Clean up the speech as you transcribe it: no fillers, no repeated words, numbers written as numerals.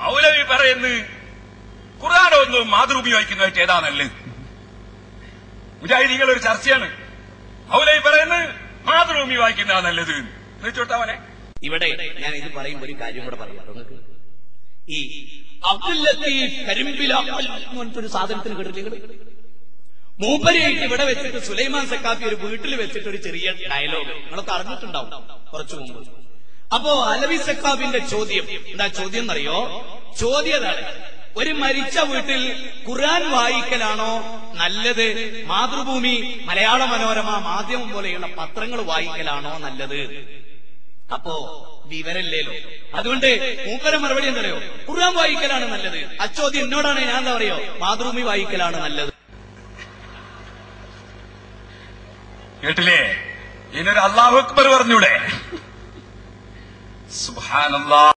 മൗലവി പറയുന്നു ഖുർആനൊന്നും മാതൃഭൂമി വായിക്കുന്നതായിട്ട് ഏതാ നല്ലത്? മുജാഹിദീങ്ങൾ ഒരു ചർച്ചയാണ്. മൗലവി പറയുന്നു മാതൃഭൂമി വായിക്കുന്നതാ നല്ലത് എന്ന് വെച്ചോട്ടാവനെ. ഇവിടെ ഞാൻ ഇത് പറയുമ്പോൾ ഒരു കാര്യം കൂടെ പറയാം. ഈ അബ്ദുൽ ലത്തീഫ് കരിമ്പില ഒരു സാധനത്തിന് കേട്ടില്ലേ? മൂപ്പരിയായിട്ട് ഇവിടെ വെച്ചിട്ട് സുലൈമാൻ സക്കാഫി ഒരു വീട്ടിൽ വെച്ചിട്ട് ഒരു ചെറിയ ഡയലോഗ് നിങ്ങളൊക്കെ അറിഞ്ഞിട്ടുണ്ടാവും കുറച്ചു മുമ്പ്. അപ്പോ അലവി സക്കാഫിന്റെ ചോദ്യം എന്താ ചോദ്യം എന്നറിയോ? ചോദ്യതാണ്, ഒരു മരിച്ച വീട്ടിൽ ഖുർആൻ വായിക്കലാണോ നല്ലത്, മാതൃഭൂമി, മലയാള മനോരമ, മാധ്യമം പോലെയുള്ള പത്രങ്ങൾ വായിക്കലാണോ നല്ലത്? അപ്പോ വിവരല്ലേലോ. അതുകൊണ്ട് മൂപ്പര മറുപടി എന്തറിയോ? ഖുർആൻ വായിക്കലാണ് നല്ലത്. അച്ചോദ്യം എന്നോടാണ്, ഞാൻ എന്താ പറയോ? മാതൃഭൂമി വായിക്കലാണ് നല്ലത്. കേട്ടില്ലേ? ഇതിനൊരു അല്ലാഹു അക്ബർ പറഞ്ഞൂടെ? സുബ്ഹാനല്ലാഹ്.